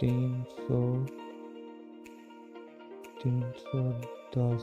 310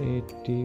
80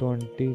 20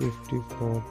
54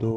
2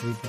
3D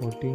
14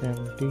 70،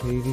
3D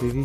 3D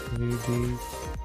3D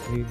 3D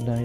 9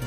9.